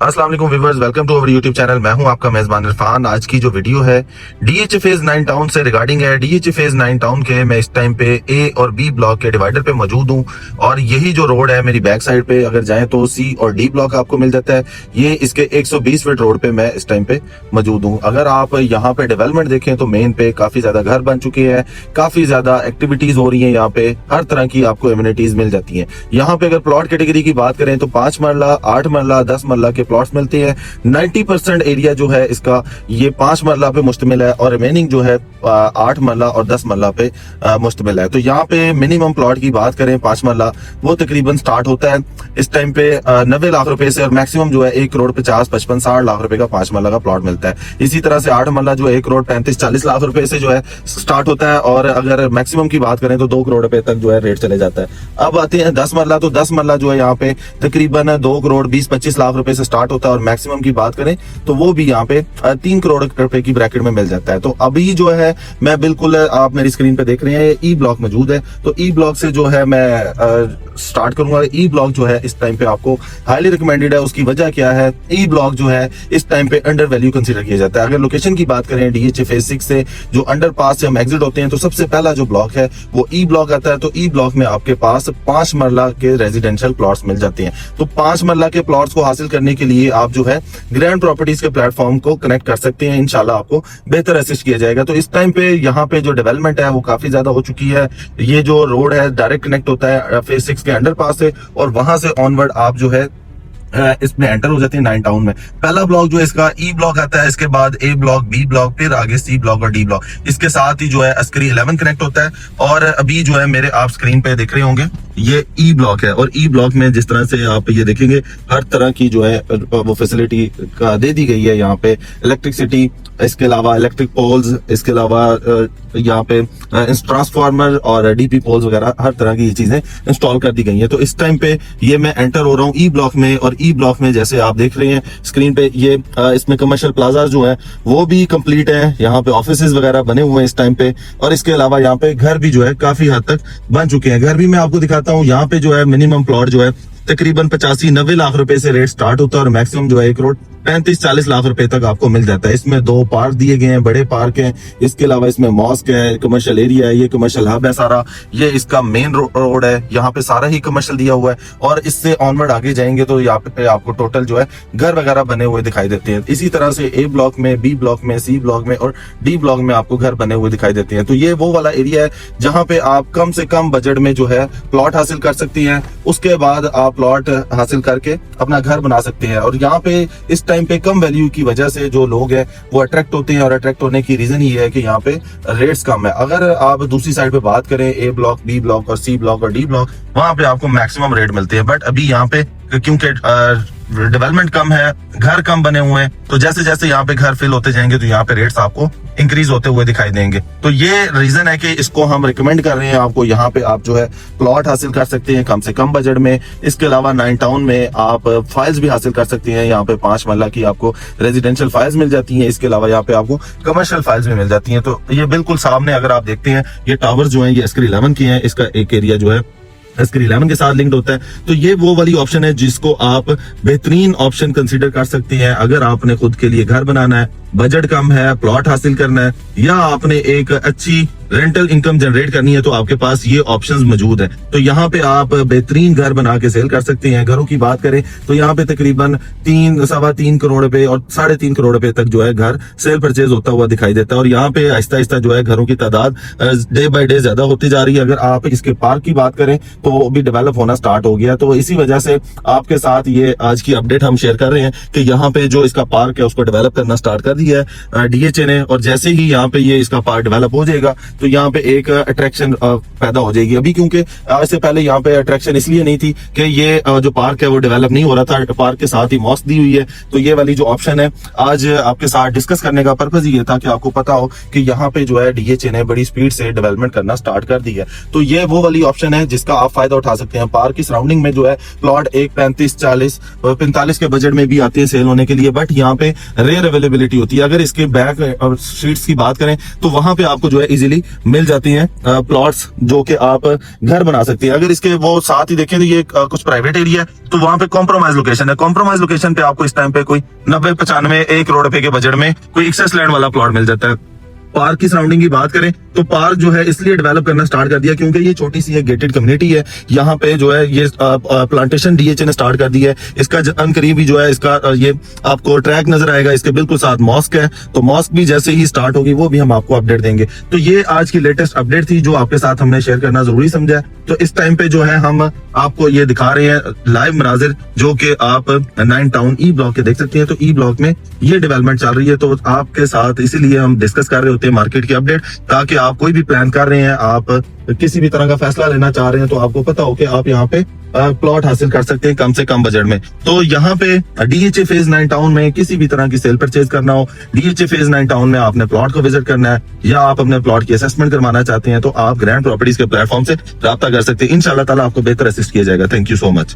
अस्सलाम वालेकुम viewers, welcome to our YouTube channel. मैं हूं आपका मेजबान इरफान। आज की जो वीडियो है डीएच फेज 9 टाउन से रिगार्डिंग है। डीएच फेज 9 टाउन के मैं इस टाइम पे ए और बी ब्लॉक के डिवाइडर पे मौजूद हूं और यही जो रोड है मेरी बैक साइड पे अगर जाएं तो सी और डी ब्लॉक आपको मिल जाता है। ये इसके 120 फीट रोड पे मैं इस टाइम पे मौजूद हूँ। अगर आप यहाँ पे डेवलपमेंट देखें तो मेन पे काफी ज्यादा घर बन चुके हैं, काफी ज्यादा एक्टिविटीज हो रही है। यहाँ पे हर तरह की आपको एमिनिटीज मिल जाती है। यहाँ पे अगर प्लॉट कैटेगरी की बात करें तो 5 मरला, 8 मरला, 10 मरला के प्लॉट्स मिलते हैं। 90% एरिया जो है इसका ये 5 मरला पे मुश्तमिल है और रिमेनिंग जो है 8 मरला और 10 मरला पे मुश्तमिल है। तो यहाँ पे मिनिमम प्लॉट की बात करें 5 मरला वो तकरीबन स्टार्ट होता है इस टाइम पे 90 लाख रुपए से और मैक्सिमम जो है 1 करोड़ 50, 55, 60 लाख रुपए का 5 मरला का प्लॉट मिलता है। इसी तरह से 8 मरला जो है 1 करोड़ 35, 40 लाख रुपए से जो है स्टार्ट होता है और अगर मैक्सिमम की बात करें तो 2 करोड़ रुपए तक जो है रेट चले जाता है। अब आते हैं 10 मरला। तो 10 मरला जो है यहाँ पे तकरीबन 2 करोड़ 20-25 लाख रुपए से स्टार्ट होता है और मैक्सिमम की बात करें तो वो भी यहाँ पे 3 करोड़ रुपए की ब्रैकेट में मिल जाता है। तो अभी जो है मैं बिल्कुल आप मेरी स्क्रीन पे देख रहे हैं ई ब्लॉक मौजूद है। तो ई ब्लॉक से जो है मैं स्टार्ट करूंगा। ई ब्लॉक जो है इस टाइम पे आपको हाईली रिकमेंडेड है। उसकी वजह क्या है? ई ब्लॉक जो है इस टाइम पे अंडर वैल्यू कंसीडर किया जाता है। अगर लोकेशन की बात करें डीएच फेज 6 से जो अंडर पास से हम एग्जिट होते हैं तो सबसे पहला जो ब्लॉक है वो ई ब्लॉक आता है। तो ई ब्लॉक में आपके पास 5 मरला के रेजिडेंशियल प्लॉट्स मिल जाते हैं। तो 5 मरला के प्लॉट्स को हासिल करने के लिए आप जो है ग्रैंड प्रॉपर्टीज के प्लेटफॉर्म को कनेक्ट कर सकते हैं। इंशाल्लाह आपको बेहतर असिस्ट किया जाएगा। तो इस टाइम पे यहाँ पे जो डेवलपमेंट है वो काफी ज्यादा हो चुकी है। ये जो रोड है डायरेक्ट कनेक्ट होता है फेज 6 के अंडर पास से और वहां से ऑनवर्ड आप जो है इसमें एंटर हो जाते हैं 9 टाउन में। पहला ब्लॉक जो है इसका ई ब्लॉक आता है, इसके बाद ए ब्लॉक, बी ब्लॉक, फिर आगे सी ब्लॉक और डी ब्लॉक। इसके साथ ही जो है अस्करी 11 कनेक्ट होता है और अभी जो है मेरे आप स्क्रीन पे देख रहे होंगे ये ई ब्लॉक है। और ई ब्लॉक में जिस तरह से आप ये देखेंगे हर तरह की जो है वो फैसिलिटी दे दी गई है। यहाँ पे इलेक्ट्रिसिटी, इसके अलावा इलेक्ट्रिक पोल्स, इसके अलावा यहाँ पे ट्रांसफार्मर और डीपी पोल्स वगैरह हर तरह की ये चीजें इंस्टॉल कर दी गई हैं। तो इस टाइम पे ये मैं एंटर हो रहा हूँ ई ब्लॉक में और ई ब्लॉक में जैसे आप देख रहे हैं स्क्रीन पे ये इसमें कमर्शियल प्लाजा जो है वो भी कंप्लीट है। यहाँ पे ऑफिसेज वगैरह बने हुए हैं इस टाइम पे और इसके अलावा यहाँ पे घर भी जो है काफी हद तक बन चुके हैं। घर भी मैं आपको दिखाता हूँ। यहाँ पे जो है मिनिमम प्लॉट जो है तकरीबन 85-90 लाख रुपए से रेट स्टार्ट होता है और मैक्सिमम जो है 1 करोड़ 35-40 लाख रुपए तक आपको मिल जाता है। इसमें 2 पार्क दिए गए हैं, बड़े पार्क हैं। इसके अलावा इसमें मॉस्क है, कमर्शियल एरिया है, ये कमर्शियल हब है सारा। ये इसका मेन रोड है, यहाँ पे सारा ही कमर्शियल दिया हुआ है और इससे ऑनवर्ड आगे जाएंगे तो यहाँ पे आपको टोटल जो है घर वगैरह बने हुए दिखाई देते हैं। इसी तरह से ए ब्लॉक में, बी ब्लॉक में, सी ब्लॉक में और डी ब्लॉक में आपको घर बने हुए दिखाई देते हैं। तो ये वो वाला एरिया है जहाँ पे आप कम से कम बजट में जो है प्लॉट हासिल कर सकती हैं। उसके बाद आप प्लॉट हासिल करके अपना घर बना सकते हैं। और यहाँ पे इस टाइम पे कम वैल्यू की वजह से जो लोग हैं वो अट्रैक्ट होते हैं और अट्रैक्ट होने की रीजन ये है कि यहाँ पे रेट्स कम है। अगर आप दूसरी साइड पे बात करें ए ब्लॉक, बी ब्लॉक और सी ब्लॉक और डी ब्लॉक, वहां पे आपको मैक्सिमम रेट मिलते हैं। बट अभी यहाँ पे क्योंकि डेवलपमेंट कम है, घर कम बने हुए हैं, तो जैसे जैसे यहाँ पे घर फिल होते जाएंगे तो यहाँ पे रेट्स आपको इंक्रीज होते हुए दिखाई देंगे। तो ये रीजन है कि इसको हम रिकमेंड कर रहे हैं आपको। यहाँ पे आप जो है प्लॉट हासिल कर सकते हैं कम से कम बजट में। इसके अलावा 9 टाउन में आप फाइल्स भी हासिल कर सकते हैं। यहाँ पे 5 मरला की आपको रेजिडेंशियल फाइल्स मिल जाती हैं। इसके अलावा यहाँ पे आपको कमर्शियल फाइल्स भी मिल जाती हैं। तो ये बिल्कुल सामने अगर आप देखते हैं ये टावर जो है ये अस्करी 11 की है। इसका एक एरिया जो है अस्करी 11 के साथ लिंक्ड होता है। तो ये वो वाली ऑप्शन है जिसको आप बेहतरीन ऑप्शन कंसीडर कर सकते हैं अगर आपने खुद के लिए घर बनाना है, बजट कम है, प्लॉट हासिल करना है या आपने एक अच्छी रेंटल इनकम जनरेट करनी है तो आपके पास ये ऑप्शंस मौजूद है। तो यहाँ पे आप बेहतरीन घर बना के सेल कर सकते हैं। घरों की बात करें तो यहाँ पे तकरीबन 3-3.25 करोड़ रुपए और 3.5 करोड़ रुपए तक जो है घर सेल परचेज होता हुआ दिखाई देता है। और यहाँ पे आहिस्ता आहिस्ता जो है घरों की तादाद डे बाय डे ज्यादा होती जा रही है। अगर आप इसके पार्क की बात करें तो वो भी डेवलप होना स्टार्ट हो गया। तो इसी वजह से आपके साथ ये आज की अपडेट हम शेयर कर रहे हैं कि यहाँ पे जो इसका पार्क है उसको डेवलप करना स्टार्ट कर दिया है डीएचए ने। और जैसे ही यहाँ पे ये इसका पार्क डेवलप हो जाएगा तो यहाँ पे एक अट्रैक्शन पैदा हो जाएगी। अभी क्योंकि आज से पहले यहाँ पे अट्रैक्शन इसलिए नहीं थी कि ये जो पार्क है वो डेवलप नहीं हो रहा था। पार्क के साथ ही मॉस्क दी हुई है। तो ये वाली जो ऑप्शन है आज आपके साथ डिस्कस करने का पर्पज ये था कि आपको पता हो कि यहाँ पे जो है डीएचए ने बड़ी स्पीड से डेवलपमेंट करना स्टार्ट कर दी है। तो ये वो वाली ऑप्शन है जिसका आप फायदा उठा सकते हैं। पार्क की सराउंडिंग में जो है प्लॉट 35, 40, 45 के बजट में भी आते हैं सेल होने के लिए। बट यहाँ पे रेयर अवेलेबिलिटी होती है। अगर इसके बैक स्ट्रीट्स की बात करें तो वहां पे आपको जो है इजीली मिल जाती हैं प्लॉट्स जो कि आप घर बना सकते हैं। अगर इसके वो साथ ही देखें तो ये कुछ प्राइवेट एरिया है, तो वहां पे कॉम्प्रोमाइज लोकेशन है। कॉम्प्रोमाइज लोकेशन पे आपको इस टाइम पे कोई 90-95 1 करोड़ रुपए के बजट में कोई एक्सेस लैंड वाला प्लॉट मिल जाता है। पार्क की सराउंडिंग की बात करें तो पार्क जो है इसलिए डेवलप करना स्टार्ट कर दिया क्योंकि ये छोटी सी एक गेटेड कम्युनिटी है। यहाँ पे जो है ये प्लांटेशन डीएचए ने स्टार्ट कर दी है। इसका अनकरीब ही जो है इसका ये आपको ट्रैक नजर आएगा, इसके बिल्कुल साथ मॉस्क है, तो मॉस्क भी जैसे ही स्टार्ट होगी वो भी हम आपको अपडेट देंगे। तो ये आज की लेटेस्ट अपडेट थी जो आपके साथ हमने शेयर करना जरूरी समझा है। तो इस टाइम पे जो है हम आपको ये दिखा रहे हैं लाइव मनाजिर जो कि आप 9 टाउन ई ब्लॉक के देख सकते हैं। तो ई ब्लॉक में ये डेवलपमेंट चल रही है, तो आपके साथ इसीलिए हम डिस्कस कर रहे होते हैं मार्केट की अपडेट, ताकि आप कोई भी प्लान कर रहे हैं, आप किसी भी तरह का फैसला लेना चाह रहे हैं, तो आपको पता हो कि आप यहाँ पे प्लॉट हासिल कर सकते हैं कम से कम बजट में। तो यहाँ पे डीएचए फेज 9 टाउन में किसी भी तरह की सेल परचेज करना हो, डीएचए फेज 9 टाउन में आपने प्लॉट को विजिट करना है या आप अपने प्लॉट की असेसमेंट करवाना चाहते हैं, तो आप ग्रैंड प्रॉपर्टीज के प्लेटफॉर्म से राब्ता कर सकते हैं। इंशाल्लाह ताला आपको बेहतर असिस्ट किया जाएगा। Thank you so much.